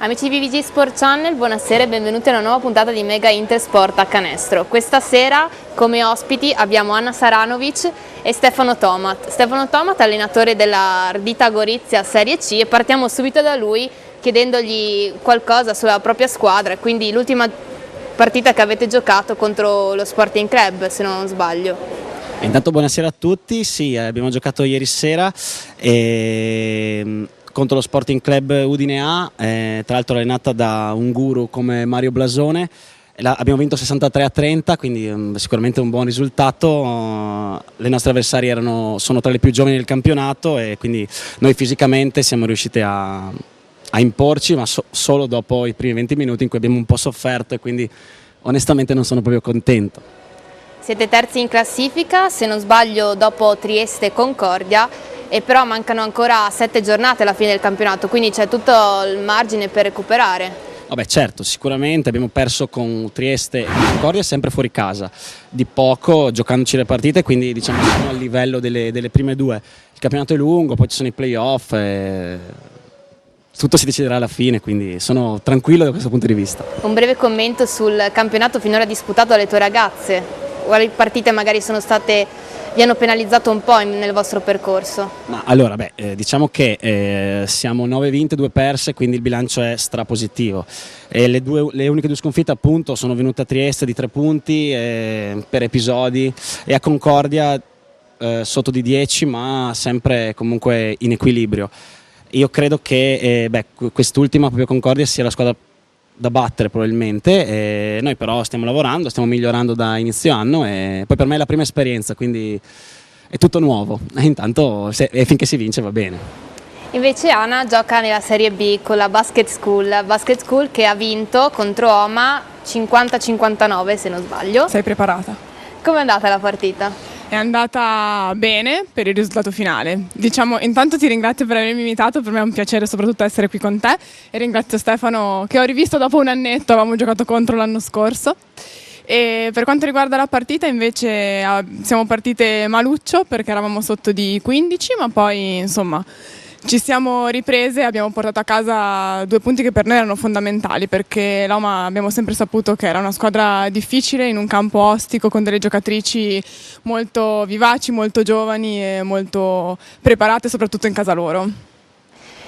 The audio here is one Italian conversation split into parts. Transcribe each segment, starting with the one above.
Amici di VG Sport Channel, buonasera e benvenuti a una nuova puntata di Mega Intersport a Canestro. Questa sera come ospiti abbiamo Anna Saranovic e Stefano Tomat. Stefano Tomat, allenatore della Ardita Gorizia Serie C, e partiamo subito da lui chiedendogli qualcosa sulla propria squadra, quindi l'ultima partita che avete giocato contro lo Sporting Club, se non sbaglio. Intanto buonasera a tutti, sì, abbiamo giocato ieri sera contro lo Sporting Club Udine A, tra l'altro allenata da un guru come Mario Blasone. Abbiamo vinto 63-30, quindi sicuramente un buon risultato. Le nostre avversarie sono tra le più giovani del campionato e quindi noi fisicamente siamo riusciti a imporci, ma solo dopo i primi 20 minuti in cui abbiamo un po' sofferto e quindi onestamente non sono proprio contento. Siete terzi in classifica, se non sbaglio dopo Trieste e Concordia, e però mancano ancora 7 giornate alla fine del campionato, quindi c'è tutto il margine per recuperare. Vabbè, certo, sicuramente abbiamo perso con Trieste e Concordia sempre fuori casa, di poco, giocandoci le partite, quindi diciamo che siamo al livello delle prime due. Il campionato è lungo, poi ci sono i playoff, tutto si deciderà alla fine, quindi sono tranquillo da questo punto di vista. Un breve commento sul campionato finora disputato dalle tue ragazze. Quali partite magari vi hanno penalizzato un po' nel vostro percorso? Ma allora, diciamo che siamo 9 vinte, 2 perse, quindi il bilancio è strapositivo. Le uniche 2 sconfitte appunto sono venute a Trieste di 3 punti per episodi e a Concordia sotto di 10, ma sempre comunque in equilibrio. Io credo che quest'ultima, proprio Concordia, sia la squadra da battere probabilmente, noi però stiamo lavorando, stiamo migliorando da inizio anno e poi per me è la prima esperienza, quindi è tutto nuovo e intanto finché si vince va bene. Invece Anna gioca nella Serie B con la Basket School che ha vinto contro Oma 50-59 se non sbaglio. Sei preparata? Com'è andata la partita? È andata bene per il risultato finale. Diciamo, intanto ti ringrazio per avermi invitato, per me è un piacere soprattutto essere qui con te e ringrazio Stefano che ho rivisto dopo un annetto, avevamo giocato contro l'anno scorso. E per quanto riguarda la partita invece siamo partite maluccio perché eravamo sotto di 15, ma poi insomma ci siamo riprese e abbiamo portato a casa 2 punti che per noi erano fondamentali, perché l'Oma abbiamo sempre saputo che era una squadra difficile in un campo ostico con delle giocatrici molto vivaci, molto giovani e molto preparate soprattutto in casa loro.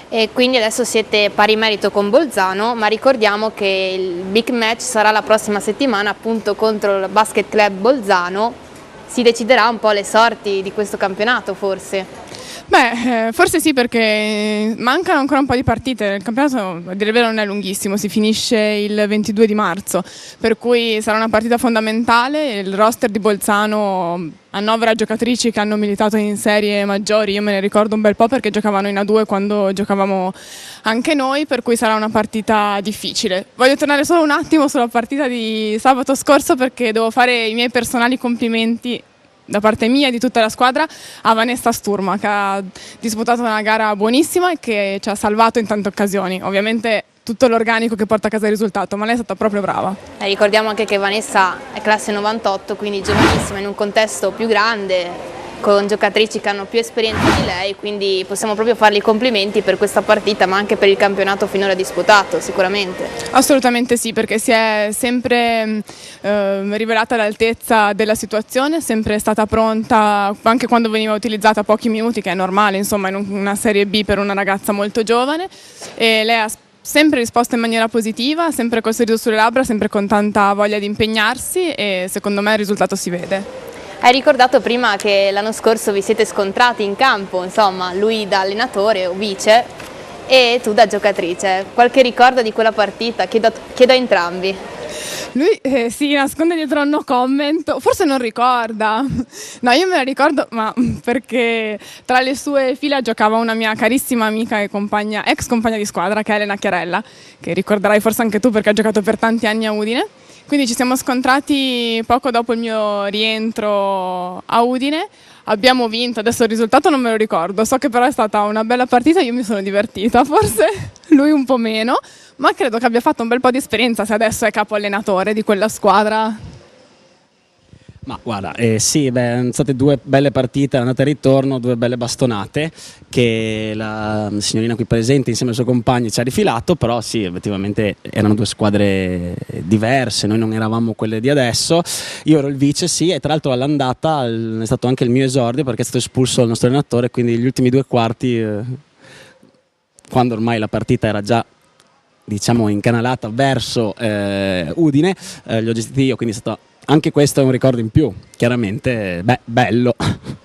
E quindi adesso siete pari merito con Bolzano, ma ricordiamo che il big match sarà la prossima settimana appunto contro il Basket Club Bolzano. Si deciderà un po' le sorti di questo campionato forse. Forse sì, perché mancano ancora un po' di partite, il campionato a dire il vero non è lunghissimo, si finisce il 22 di marzo, per cui sarà una partita fondamentale. Il roster di Bolzano annovera giocatrici che hanno militato in serie maggiori, io me ne ricordo un bel po' perché giocavano in A2 quando giocavamo anche noi, per cui sarà una partita difficile. Voglio tornare solo un attimo sulla partita di sabato scorso perché devo fare i miei personali complimenti da parte mia e di tutta la squadra a Vanessa Sturma, che ha disputato una gara buonissima e che ci ha salvato in tante occasioni. Ovviamente tutto l'organico che porta a casa il risultato, ma lei è stata proprio brava. Ricordiamo anche che Vanessa è classe 98, quindi giovanissima in un contesto più grande, con giocatrici che hanno più esperienza di lei, quindi possiamo proprio fargli i complimenti per questa partita, ma anche per il campionato finora disputato, sicuramente. Assolutamente sì, perché si è sempre rivelata all'altezza della situazione, sempre stata pronta anche quando veniva utilizzata pochi minuti, che è normale insomma in una Serie B per una ragazza molto giovane, e lei ha sempre risposto in maniera positiva, sempre col sorriso sulle labbra, sempre con tanta voglia di impegnarsi e secondo me il risultato si vede. Hai ricordato prima che l'anno scorso vi siete scontrati in campo, insomma, lui da allenatore o vice e tu da giocatrice. Qualche ricordo di quella partita? Chiedo a entrambi. Lui si nasconde dietro a no comment, forse non ricorda. No, io me la ricordo, ma perché tra le sue fila giocava una mia carissima amica e ex compagna di squadra, che è Elena Chiarella, che ricorderai forse anche tu perché ha giocato per tanti anni a Udine. Quindi ci siamo scontrati poco dopo il mio rientro a Udine, abbiamo vinto, adesso il risultato non me lo ricordo, so che però è stata una bella partita, io mi sono divertita, forse lui un po' meno, ma credo che abbia fatto un bel po' di esperienza se adesso è capo allenatore di quella squadra. Ma guarda, sì, sono state due belle partite, andata e ritorno, due belle bastonate che la signorina qui presente insieme ai suoi compagni ci ha rifilato, però sì, effettivamente erano due squadre diverse, noi non eravamo quelle di adesso, io ero il vice, sì, e tra l'altro all'andata è stato anche il mio esordio perché è stato espulso il nostro allenatore, quindi gli ultimi due quarti, quando ormai la partita era già diciamo incanalata verso Udine, li ho gestiti io, quindi è stato anche questo è un ricordo in più, chiaramente bello,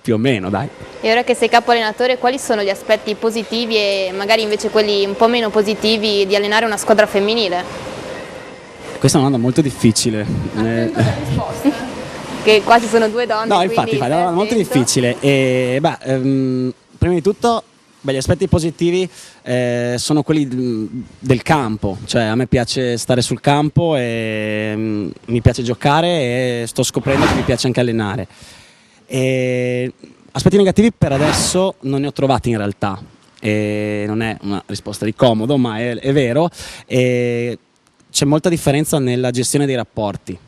più o meno dai. E ora che sei capo allenatore, quali sono gli aspetti positivi e magari invece quelli un po' meno positivi di allenare una squadra femminile? Questa è una domanda molto difficile. Che quasi sono due donne. No, infatti, è una domanda molto difficile. Prima di tutto, gli aspetti positivi sono quelli del campo, cioè a me piace stare sul campo e mi piace giocare e sto scoprendo che mi piace anche allenare. Aspetti negativi per adesso non ne ho trovati in realtà, non è una risposta di comodo, ma è vero. C'è molta differenza nella gestione dei rapporti.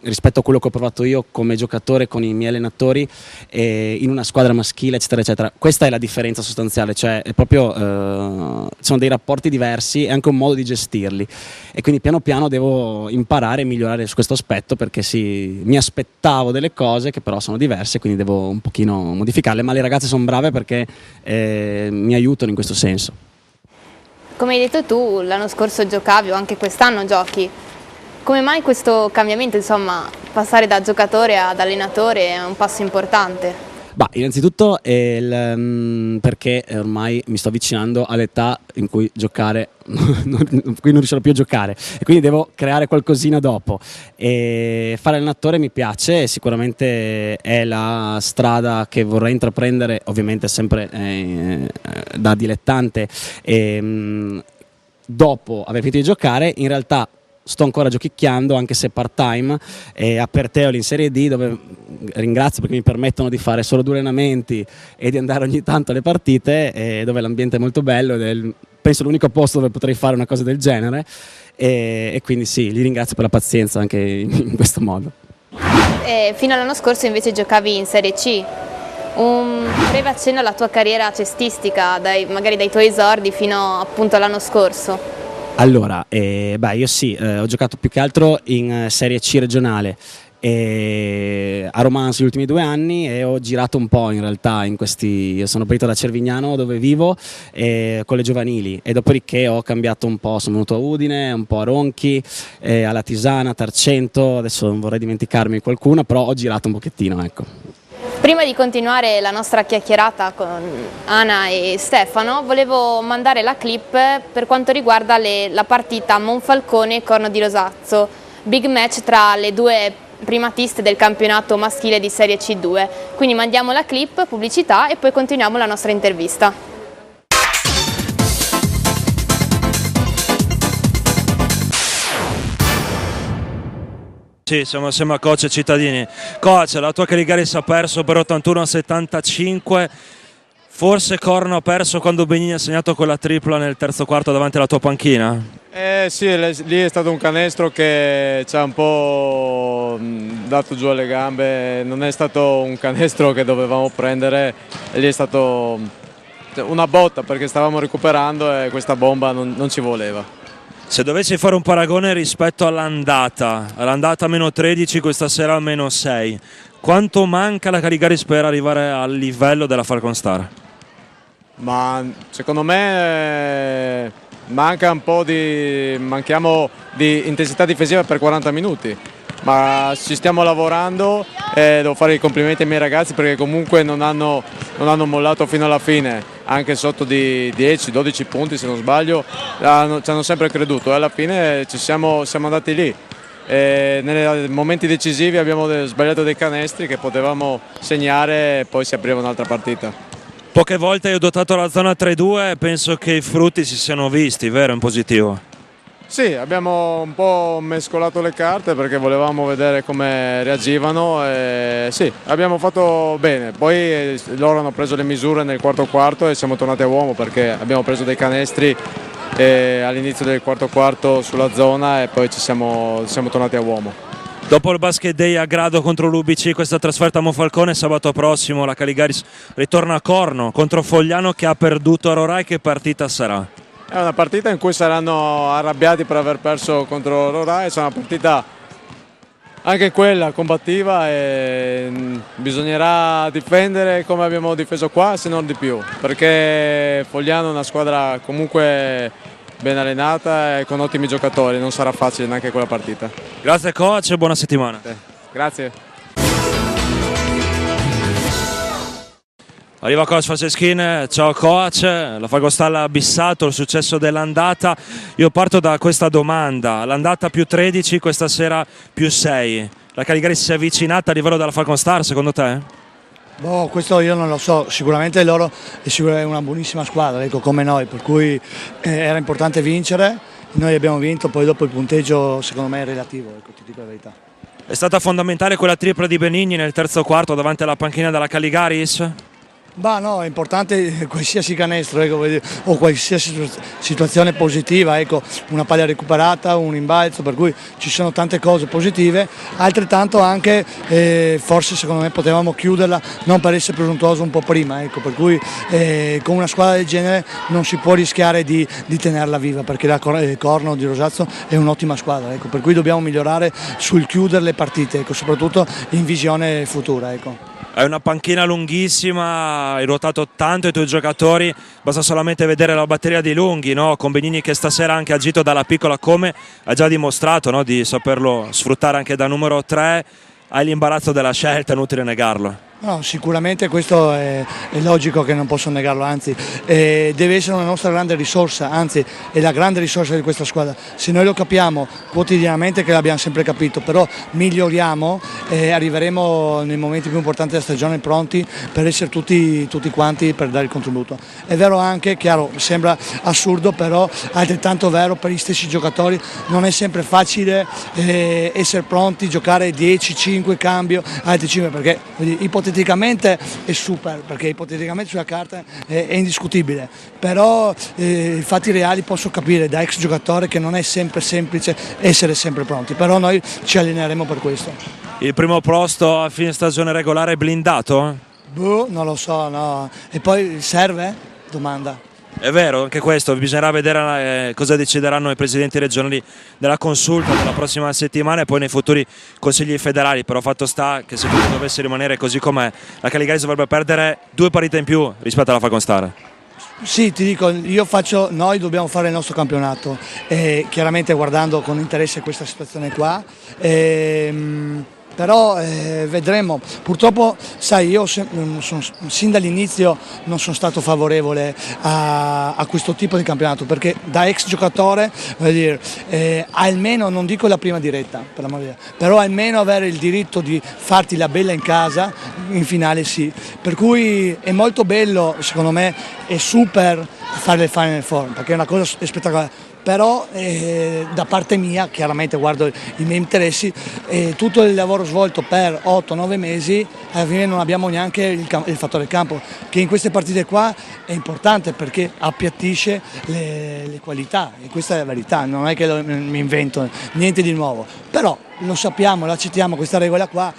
Rispetto a quello che ho provato io come giocatore con i miei allenatori in una squadra maschile eccetera eccetera, questa è la differenza sostanziale, cioè è proprio sono dei rapporti diversi e anche un modo di gestirli e quindi piano piano devo imparare e migliorare su questo aspetto perché sì, mi aspettavo delle cose che però sono diverse, quindi devo un pochino modificarle, ma le ragazze sono brave perché mi aiutano in questo senso. Come hai detto tu, l'anno scorso giocavi o anche quest'anno giochi. Come mai questo cambiamento, insomma, passare da giocatore ad allenatore è un passo importante? Innanzitutto perché ormai mi sto avvicinando all'età in cui giocare, in cui non riuscirò più a giocare e quindi devo creare qualcosina dopo. E fare allenatore mi piace, sicuramente è la strada che vorrei intraprendere, ovviamente sempre da dilettante. Dopo aver finito di giocare, in realtà sto ancora giochicchiando anche se part time a Perteoli in Serie D, dove ringrazio perché mi permettono di fare solo 2 allenamenti e di andare ogni tanto alle partite, dove l'ambiente è molto bello ed è penso l'unico posto dove potrei fare una cosa del genere e quindi sì, li ringrazio per la pazienza anche in questo modo. Fino all'anno scorso invece giocavi in Serie C. Un breve accenno alla tua carriera cestistica, magari dai tuoi esordi fino appunto all'anno scorso. Allora, io sì, ho giocato più che altro in Serie C regionale a Romanzo gli ultimi 2 anni e ho girato un po' in realtà io sono partito da Cervignano dove vivo con le giovanili e dopodiché ho cambiato un po', sono venuto a Udine, un po' a Ronchi, alla Tisana, Tarcento, adesso non vorrei dimenticarmi qualcuna, però ho girato un pochettino, ecco. Prima di continuare la nostra chiacchierata con Ana e Stefano, volevo mandare la clip per quanto riguarda la partita Monfalcone-Corno di Rosazzo, big match tra le 2 primatiste del campionato maschile di Serie C2. Quindi mandiamo la clip, pubblicità e poi continuiamo la nostra intervista. Sì, siamo assieme a coach e cittadini. Coach, la tua Caligaris ha perso per 81-75, forse Corno ha perso quando Benigni ha segnato quella tripla nel terzo quarto davanti alla tua panchina? Sì, lì è stato un canestro che ci ha un po' dato giù alle gambe, non è stato un canestro che dovevamo prendere, lì è stato una botta perché stavamo recuperando e questa bomba non ci voleva. Se dovessi fare un paragone rispetto all'andata meno 13, questa sera meno 6, quanto manca la Caligaris per arrivare al livello della Falcon Star? Ma secondo me manchiamo di intensità difensiva per 40 minuti, ma ci stiamo lavorando e devo fare i complimenti ai miei ragazzi perché comunque non hanno mollato fino alla fine, anche sotto di 10-12 punti se non sbaglio, ci hanno sempre creduto e alla fine siamo andati lì. Nei momenti decisivi abbiamo sbagliato dei canestri che potevamo segnare e poi si apriva un'altra partita. Poche volte hai dotato la zona 3-2 e penso che i frutti si siano visti, vero, in positivo? Sì, abbiamo un po' mescolato le carte perché volevamo vedere come reagivano e sì, abbiamo fatto bene. Poi loro hanno preso le misure nel quarto quarto e siamo tornati a uomo perché abbiamo preso dei canestri all'inizio del quarto quarto sulla zona e poi ci siamo tornati a uomo. Dopo il Basket Day a Grado contro l'UBC, questa trasferta a Monfalcone, sabato prossimo la Caligaris ritorna a Corno contro Fogliano che ha perduto a Rorai. Che partita sarà? È una partita in cui saranno arrabbiati per aver perso contro Rorai, è una partita anche quella combattiva e bisognerà difendere come abbiamo difeso qua, se non di più, perché Fogliano è una squadra comunque ben allenata e con ottimi giocatori, non sarà facile neanche quella partita. Grazie coach e buona settimana. Grazie. Arriva coach Franceschin, ciao coach, la Falconstalla ha abissato il successo dell'andata. Io parto da questa domanda: l'andata più 13, questa sera più 6, la Caligaris si è avvicinata a livello della Falconstar secondo te? Boh, questo io non lo so, sicuramente loro è una buonissima squadra, ecco, come noi, per cui era importante vincere, noi abbiamo vinto, poi dopo il punteggio secondo me è relativo, ecco, ti dico la verità. È stata fondamentale quella tripla di Benigni nel terzo quarto davanti alla panchina della Caligaris? Bah no, è importante qualsiasi canestro, ecco, o qualsiasi situazione positiva, ecco, una palla recuperata, un rimbalzo, per cui ci sono tante cose positive, altrettanto anche forse secondo me potevamo chiuderla non per essere presuntuoso un po' prima, ecco, per cui con una squadra del genere non si può rischiare di tenerla viva, perché la Corno di Rosazzo è un'ottima squadra, ecco, per cui dobbiamo migliorare sul chiudere le partite, ecco, soprattutto in visione futura. Ecco. È una panchina lunghissima, hai ruotato tanto i tuoi giocatori, basta solamente vedere la batteria di lunghi, no? Con Benigni che stasera ha anche agito dalla piccola, come ha già dimostrato, no? Di saperlo sfruttare anche da numero 3, hai l'imbarazzo della scelta, è inutile negarlo. No, sicuramente questo è logico che non posso negarlo, anzi deve essere una nostra grande risorsa, anzi è la grande risorsa di questa squadra. Se noi lo capiamo quotidianamente, che l'abbiamo sempre capito, però miglioriamo e arriveremo nei momenti più importanti della stagione pronti per essere tutti quanti per dare il contributo. È vero anche, chiaro, sembra assurdo, però altrettanto vero per gli stessi giocatori, non è sempre facile essere pronti, giocare 10, 5 cambio, altri 5, perché ipoteticamente è super, perché ipoteticamente sulla carta è indiscutibile, però i fatti reali posso capire da ex giocatore che non è sempre semplice essere sempre pronti, però noi ci alleneremo per questo. Il primo posto a fine stagione regolare è blindato? Boh, non lo so, no. E poi serve? Domanda. È vero, anche questo, bisognerà vedere cosa decideranno i presidenti regionali della consulta della prossima settimana e poi nei futuri consigli federali, però fatto sta che se tutto dovesse rimanere così com'è, la Caligaris dovrebbe perdere 2 partite in più rispetto alla Falconstar. Sì, ti dico, noi dobbiamo fare il nostro campionato, chiaramente guardando con interesse questa situazione qua. Però vedremo, purtroppo sai, io sin dall'inizio non sono stato favorevole a questo tipo di campionato, perché da ex giocatore, voglio dire, almeno, non dico la prima diretta, per l'amor di Dio, però almeno avere il diritto di farti la bella in casa, in finale sì, per cui è molto bello, secondo me è super fare le Final Four, perché è una cosa spettacolare. Però da parte mia, chiaramente guardo i miei interessi, tutto il lavoro svolto per 8-9 mesi, alla fine non abbiamo neanche il fattore campo, che in queste partite qua è importante perché appiattisce le qualità, e questa è la verità, non è che mi invento niente di nuovo, però lo sappiamo, lo accettiamo questa regola qua,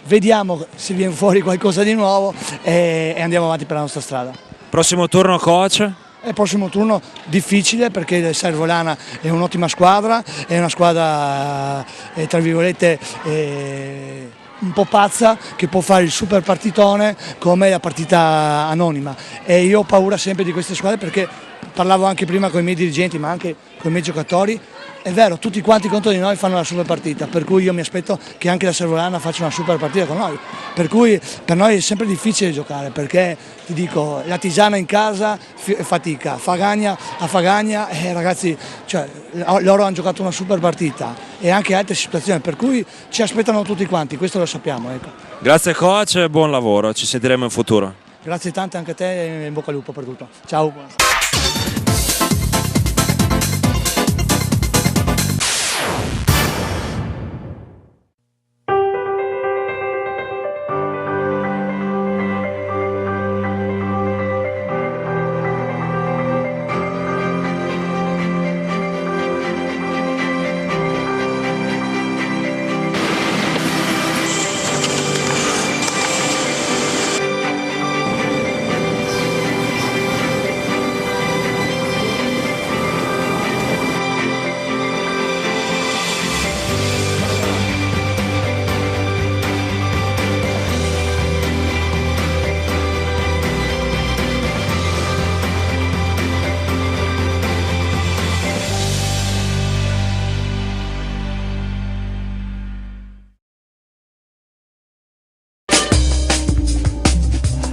vediamo se viene fuori qualcosa di nuovo e andiamo avanti per la nostra strada. Prossimo turno coach? Il prossimo turno difficile perché il Servolana è un'ottima squadra, è una squadra tra virgolette un po' pazza che può fare il super partitone come la partita anonima, e io ho paura sempre di queste squadre perché parlavo anche prima con i miei dirigenti ma anche con i miei giocatori. È vero, tutti quanti contro di noi fanno la super partita, per cui io mi aspetto che anche la Servolana faccia una super partita con noi, per cui per noi è sempre difficile giocare, perché ti dico, la Tisana in casa fatica, Fagagna a Fagagna, ragazzi, cioè, loro hanno giocato una super partita e anche altre situazioni, per cui ci aspettano tutti quanti, questo lo sappiamo. Ecco. Grazie coach e buon lavoro, ci sentiremo in futuro. Grazie tante anche a te e in bocca al lupo per tutto. Ciao.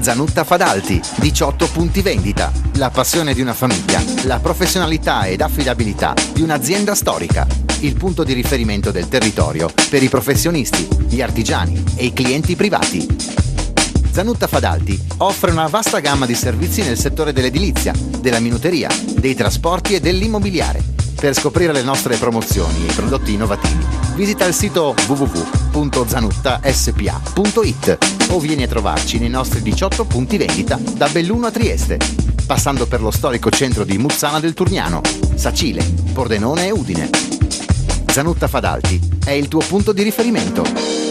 Zanutta Fadalti, 18 punti vendita, la passione di una famiglia, la professionalità ed affidabilità di un'azienda storica, il punto di riferimento del territorio per i professionisti, gli artigiani e i clienti privati. Zanutta Fadalti offre una vasta gamma di servizi nel settore dell'edilizia, della minuteria, dei trasporti e dell'immobiliare. Per scoprire le nostre promozioni e i prodotti innovativi, visita il sito www.zanuttaspa.it o vieni a trovarci nei nostri 18 punti vendita da Belluno a Trieste, passando per lo storico centro di Muzzana del Turniano, Sacile, Pordenone e Udine. Zanutta Fadalti è il tuo punto di riferimento.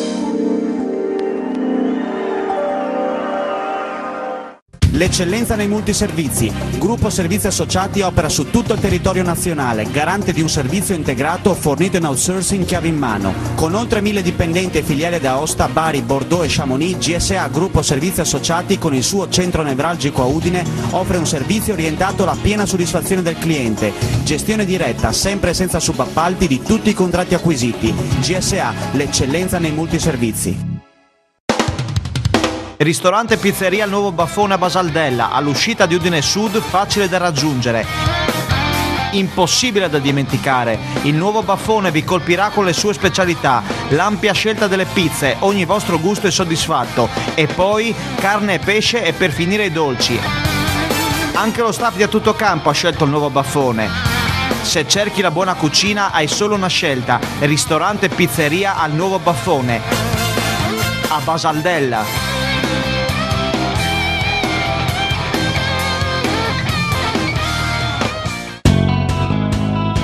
L'eccellenza nei multiservizi. Gruppo Servizi Associati opera su tutto il territorio nazionale, garante di un servizio integrato fornito in outsourcing chiave in mano. Con oltre 1000 dipendenti e filiali ad Aosta, Bari, Bordeaux e Chamonix, GSA Gruppo Servizi Associati, con il suo centro nevralgico a Udine, offre un servizio orientato alla piena soddisfazione del cliente. Gestione diretta, sempre senza subappalti, di tutti i contratti acquisiti. GSA, l'eccellenza nei multiservizi. Ristorante e pizzeria Il Nuovo Baffone a Basaldella, all'uscita di Udine Sud, facile da raggiungere. Impossibile da dimenticare, Il Nuovo Baffone vi colpirà con le sue specialità, l'ampia scelta delle pizze, ogni vostro gusto è soddisfatto, e poi carne e pesce e per finire i dolci. Anche lo staff di A Tutto Campo ha scelto Il Nuovo Baffone. Se cerchi la buona cucina hai solo una scelta, ristorante e pizzeria al Nuovo Baffone a Basaldella.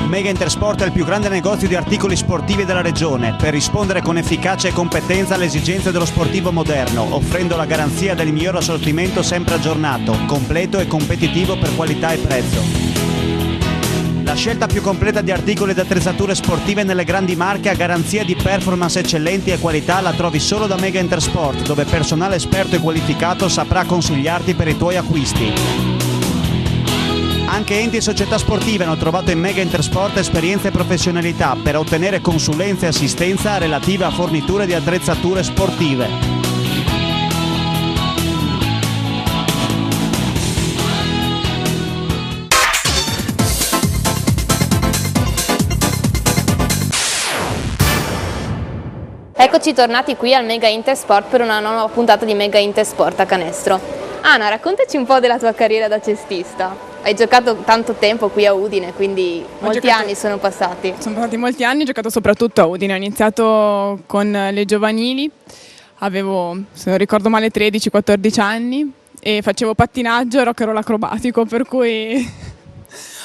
Mega Intersport è il più grande negozio di articoli sportivi della regione, per rispondere con efficacia e competenza alle esigenze dello sportivo moderno, offrendo la garanzia del miglior assortimento sempre aggiornato, completo e competitivo per qualità e prezzo. La scelta più completa di articoli ed attrezzature sportive nelle grandi marche a garanzia di performance eccellenti e qualità la trovi solo da Mega Intersport, dove personale esperto e qualificato saprà consigliarti per i tuoi acquisti. Anche enti e società sportive hanno trovato in Mega Intersport esperienza e professionalità per ottenere consulenza e assistenza relative a forniture di attrezzature sportive. Eccoci tornati qui al Mega Intersport per una nuova puntata di Mega Intersport a Canestro. Anna, raccontaci un po' della tua carriera da cestista. Hai giocato tanto tempo qui a Udine, quindi molti anni sono passati. Sono passati molti anni, ho giocato soprattutto a Udine. Ho iniziato con le giovanili, avevo, se non ricordo male, 13-14 anni e facevo pattinaggio e rock and roll acrobatico, per cui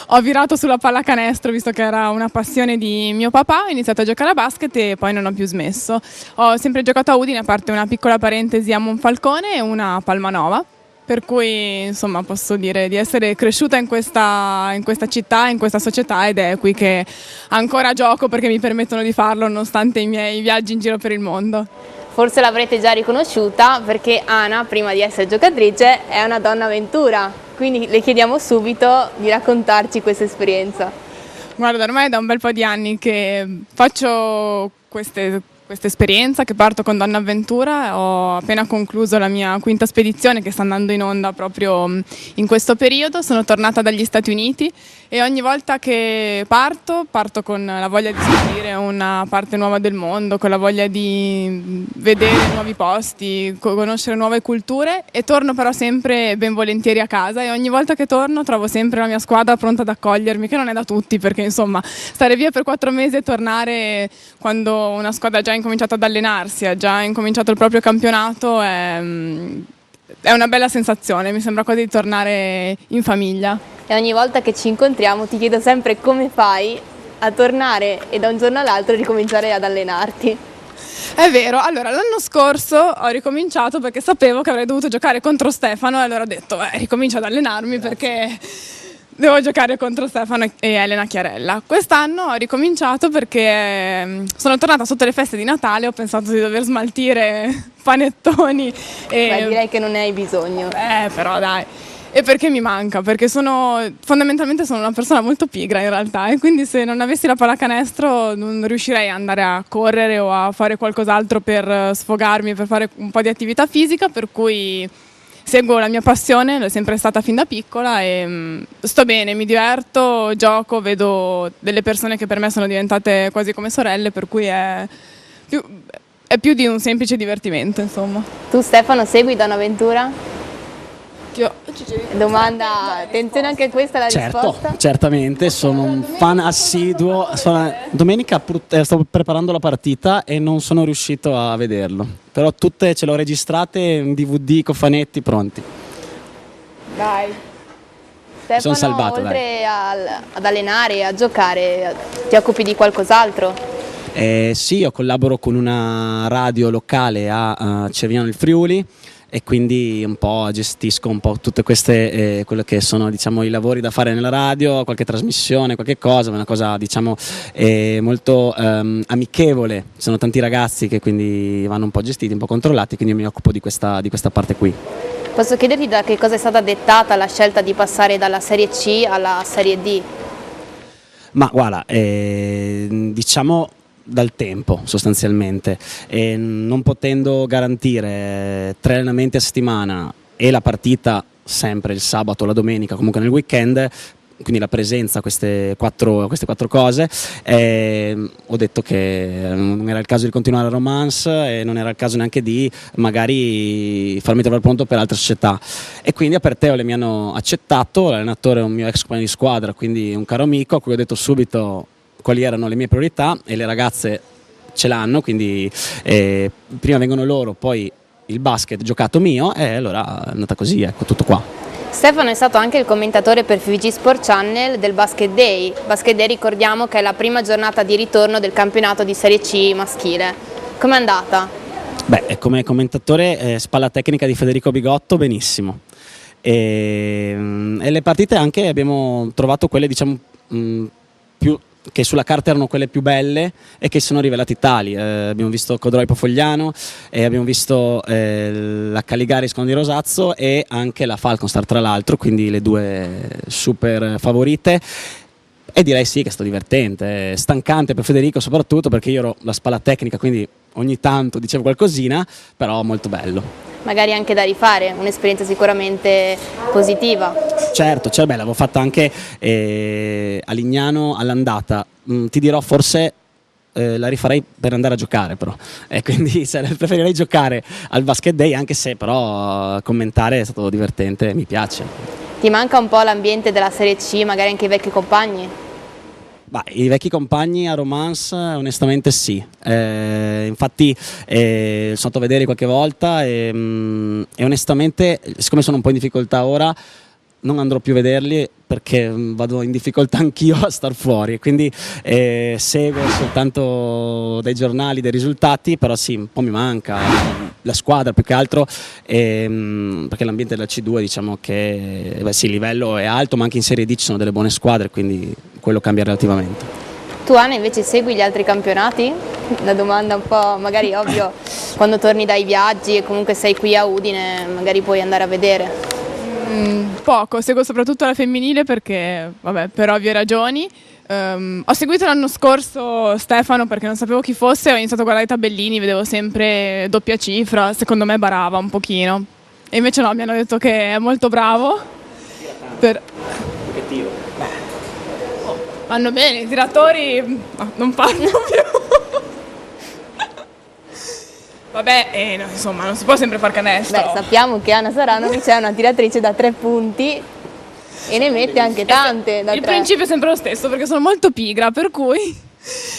ho virato sulla pallacanestro visto che era una passione di mio papà, ho iniziato a giocare a basket e poi non ho più smesso. Ho sempre giocato a Udine, a parte una piccola parentesi a Monfalcone e una a Palmanova. Per cui insomma posso dire di essere cresciuta in questa città, in questa società, ed è qui che ancora gioco perché mi permettono di farlo nonostante i miei viaggi in giro per il mondo. Forse l'avrete già riconosciuta perché Ana, prima di essere giocatrice, è una donna avventura, quindi le chiediamo subito di raccontarci questa esperienza. Guarda, ormai è da un bel po' di anni che faccio questa esperienza, che parto con Donna Avventura. Ho appena concluso la mia 5ª spedizione che sta andando in onda proprio in questo periodo. Sono tornata dagli Stati Uniti e ogni volta che parto con la voglia di scoprire una parte nuova del mondo, con la voglia di vedere nuovi posti, conoscere nuove culture, e torno però sempre ben volentieri a casa, e ogni volta che torno trovo sempre la mia squadra pronta ad accogliermi, che non è da tutti, perché insomma stare via per 4 mesi e tornare quando una squadra già incominciato ad allenarsi, ha già incominciato il proprio campionato, è una bella sensazione, mi sembra quasi di tornare in famiglia. E ogni volta che ci incontriamo ti chiedo sempre come fai a tornare e da un giorno all'altro ricominciare ad allenarti. È vero, allora l'anno scorso ho ricominciato perché sapevo che avrei dovuto giocare contro Stefano e allora ho detto ricomincio ad allenarmi perché devo giocare contro Stefano e Elena Chiarella. Quest'anno ho ricominciato perché sono tornata sotto le feste di Natale, ho pensato di dover smaltire panettoni. Beh, direi che non ne hai bisogno. Però dai. E perché mi manca? Perché fondamentalmente sono una persona molto pigra in realtà, e quindi se non avessi la pallacanestro non riuscirei ad andare a correre o a fare qualcos'altro per sfogarmi, per fare un po' di attività fisica, per cui seguo la mia passione, l'ho sempre stata fin da piccola e sto bene, mi diverto, gioco, vedo delle persone che per me sono diventate quasi come sorelle, per cui è più di un semplice divertimento, insomma. Tu Stefano segui Bonaventura? Domanda, attenzione anche a questa la risposta. Certamente, sono un fan assiduo. Domenica stavo preparando la partita e non sono riuscito a vederlo, però tutte ce l'ho registrate in DVD, cofanetti pronti. Dai. Stefano, sono salvato, oltre ad allenare e a giocare, ti occupi di qualcos'altro? Sì, io collaboro con una radio locale a Cerviano del Friuli e quindi un po' gestisco un po' tutte queste quello che sono, diciamo, i lavori da fare nella radio, qualche trasmissione, qualche cosa, una cosa, diciamo, molto amichevole. Ci sono tanti ragazzi che quindi vanno un po' gestiti, un po' controllati, quindi io mi occupo di questa parte qui. Posso chiederti da che cosa è stata dettata la scelta di passare dalla Serie C alla Serie D? Ma guarda, diciamo dal tempo sostanzialmente, e non potendo garantire 3 allenamenti a settimana e la partita sempre il sabato o la domenica, comunque nel weekend, quindi la presenza a queste quattro cose, ho detto che non era il caso di continuare a Romance e non era il caso neanche di magari farmi trovare pronto per altre società, e quindi a Perteole mi hanno accettato. L'allenatore è un mio ex compagno di squadra, quindi un caro amico a cui ho detto subito quali erano le mie priorità, e le ragazze ce l'hanno, quindi prima vengono loro, poi il basket giocato mio, e allora è andata così, ecco, tutto qua. Stefano è stato anche il commentatore per FVG Sport Channel del Basket Day. Basket Day, ricordiamo che è la prima giornata di ritorno del campionato di Serie C maschile. Com'è andata? Beh, come commentatore spalla tecnica di Federico Bigotto, benissimo. E le partite anche abbiamo trovato quelle, diciamo, più che sulla carta erano quelle più belle e che sono rivelati tali. Abbiamo visto Codroi Pofogliano, e abbiamo visto la Caligaris con di Rosazzo e anche la Falconstar, tra l'altro, quindi le due super favorite. E direi sì che è stato divertente, stancante per Federico soprattutto perché io ero la spalla tecnica, quindi ogni tanto dicevo qualcosina, però molto bello. Magari anche da rifare, un'esperienza sicuramente positiva. Certo, beh, l'avevo fatta anche a Lignano all'andata. Ti dirò, forse la rifarei per andare a giocare, però. Quindi preferirei giocare al Basket Day, anche se però commentare è stato divertente, mi piace. Ti manca un po' l'ambiente della Serie C, magari anche i vecchi compagni? Bah, i vecchi compagni a Romance onestamente sì, infatti sono andato a vedere qualche volta e onestamente, siccome sono un po' in difficoltà ora, non andrò più a vederli perché vado in difficoltà anch'io a star fuori, quindi seguo soltanto dai giornali, dei risultati, però sì, un po' mi manca la squadra più che altro, perché l'ambiente della C2, diciamo che sì, il livello è alto, ma anche in Serie D ci sono delle buone squadre, quindi quello cambia relativamente. Tu Anna invece segui gli altri campionati? La domanda un po', magari ovvio, quando torni dai viaggi e comunque sei qui a Udine, magari puoi andare a vedere. Poco, seguo soprattutto la femminile perché, vabbè, per ovvie ragioni. Ho seguito l'anno scorso Stefano perché non sapevo chi fosse, ho iniziato a guardare i tabellini, vedevo sempre doppia cifra, secondo me barava un pochino. E invece no, mi hanno detto che è molto bravo. Che tiro? Vanno bene, i tiratori no, non parlano più. Vabbè, no, insomma, non si può sempre far canestro. Beh, sappiamo che Anna Saranovic è una tiratrice da 3 punti e ne mette anche tante da 3. Il principio è sempre lo stesso perché sono molto pigra, per cui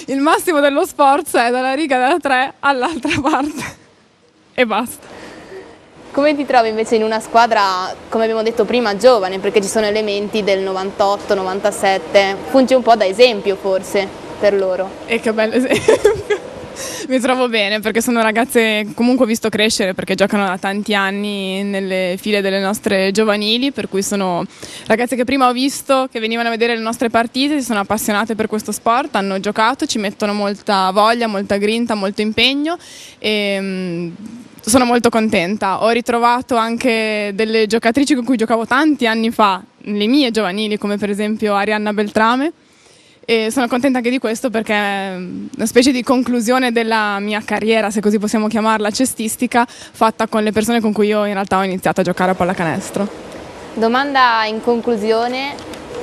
il massimo dello sforzo è dalla riga della 3 all'altra parte e basta. Come ti trovi invece in una squadra, come abbiamo detto prima, giovane, perché ci sono elementi del 98, 97, funge un po' da esempio forse per loro. E che bello esempio! Mi trovo bene perché sono ragazze comunque ho visto crescere perché giocano da tanti anni nelle file delle nostre giovanili, per cui sono ragazze che prima ho visto che venivano a vedere le nostre partite, si sono appassionate per questo sport, hanno giocato, ci mettono molta voglia, molta grinta, molto impegno e sono molto contenta. Ho ritrovato anche delle giocatrici con cui giocavo tanti anni fa, le mie giovanili, come per esempio Arianna Beltrame, e sono contenta anche di questo perché è una specie di conclusione della mia carriera, se così possiamo chiamarla, cestistica, fatta con le persone con cui io in realtà ho iniziato a giocare a pallacanestro. Domanda in conclusione,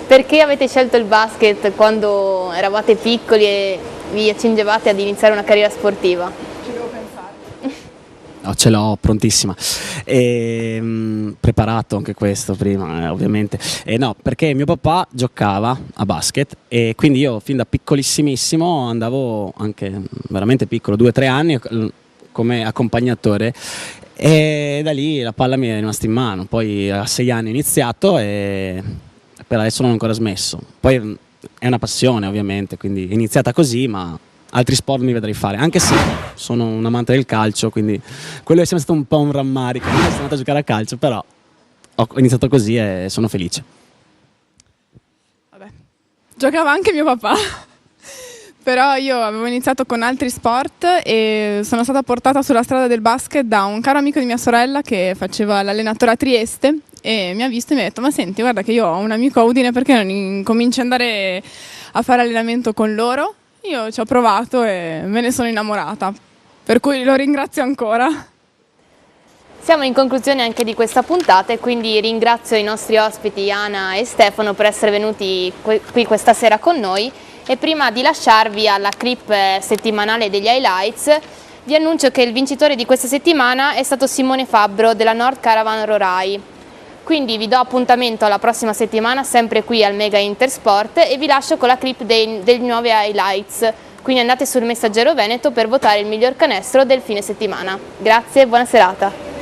perché avete scelto il basket quando eravate piccoli e vi accingevate ad iniziare una carriera sportiva? Ci devo pensare. No, ce l'ho prontissima. Preparato anche questo prima, ovviamente. No, perché mio papà giocava a basket e quindi io fin da piccolissimissimo andavo, anche veramente piccolo, 2-3 anni, come accompagnatore. E da lì la palla mi è rimasta in mano. Poi a 6 anni ho iniziato e per adesso non ho ancora smesso. Poi è una passione, ovviamente, quindi è iniziata così, ma altri sport mi vedrei fare, anche se sono un amante del calcio, quindi quello è sempre stato un po' un rammarico. Io sono andato a giocare a calcio, però ho iniziato così e sono felice. Vabbè. Giocava anche mio papà, però io avevo iniziato con altri sport e sono stata portata sulla strada del basket da un caro amico di mia sorella che faceva l'allenatore a Trieste e mi ha visto e mi ha detto: ma senti, guarda che io ho un amico a Udine, perché non cominci ad andare a fare allenamento con loro? Io ci ho provato e me ne sono innamorata, per cui lo ringrazio ancora. Siamo in conclusione anche di questa puntata e quindi ringrazio i nostri ospiti Ana e Stefano per essere venuti qui questa sera con noi, e prima di lasciarvi alla clip settimanale degli highlights vi annuncio che il vincitore di questa settimana è stato Simone Fabbro della Nord Caravan Rorai. Quindi vi do appuntamento alla prossima settimana sempre qui al Mega Intersport e vi lascio con la clip dei nuovi highlights. Quindi andate sul Messaggero Veneto per votare il miglior canestro del fine settimana. Grazie e buona serata.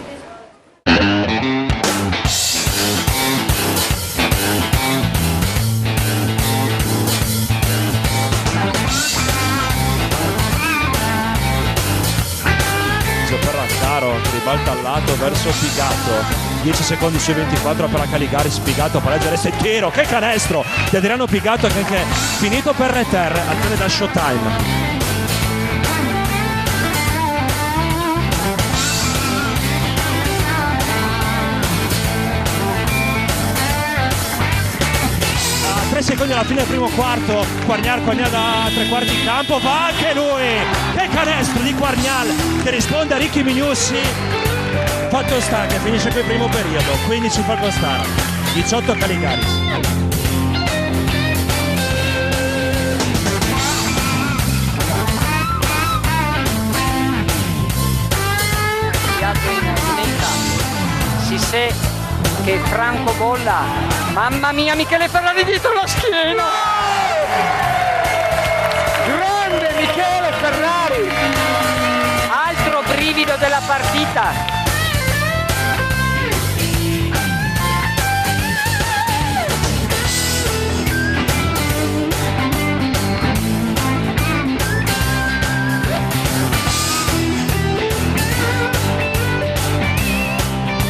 Ribalta al lato verso Pigato, 10 secondi su 24 per la Caligaris. Pigato pareggia adesso il tiro, che canestro di Adriano Pigato, che è finito per Reter, azione da Showtime. A 3 secondi alla fine del primo quarto, Quargnal da 3 quarti di campo, va anche lui, che canestro di Quargnal che risponde a Ricky Mignussi. Fatto sta che finisce qui il primo periodo, 15 per Costara, 18 Caligaris. Si sa che Franco Bolla, mamma mia, Michele Ferrari dietro la schiena, grande Michele Ferrari, altro brivido della partita.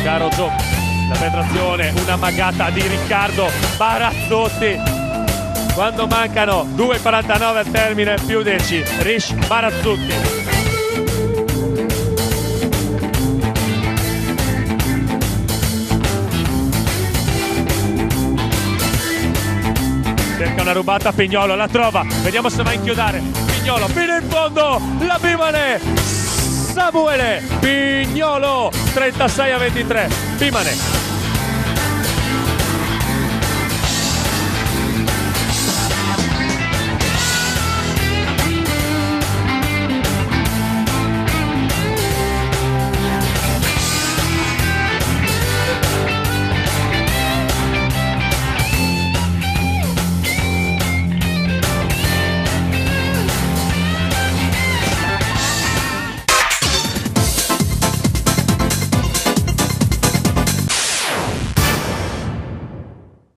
Caro Gio, la penetrazione, una magata di Riccardo Barazzotti. Quando mancano 2,49 al termine, più 10, Rish Barazzotti. Cerca una rubata Pignolo, la trova, vediamo se va a inchiodare. Pignolo fino in fondo, la Bimane, Samuele Pignolo, 36-23, Bimane.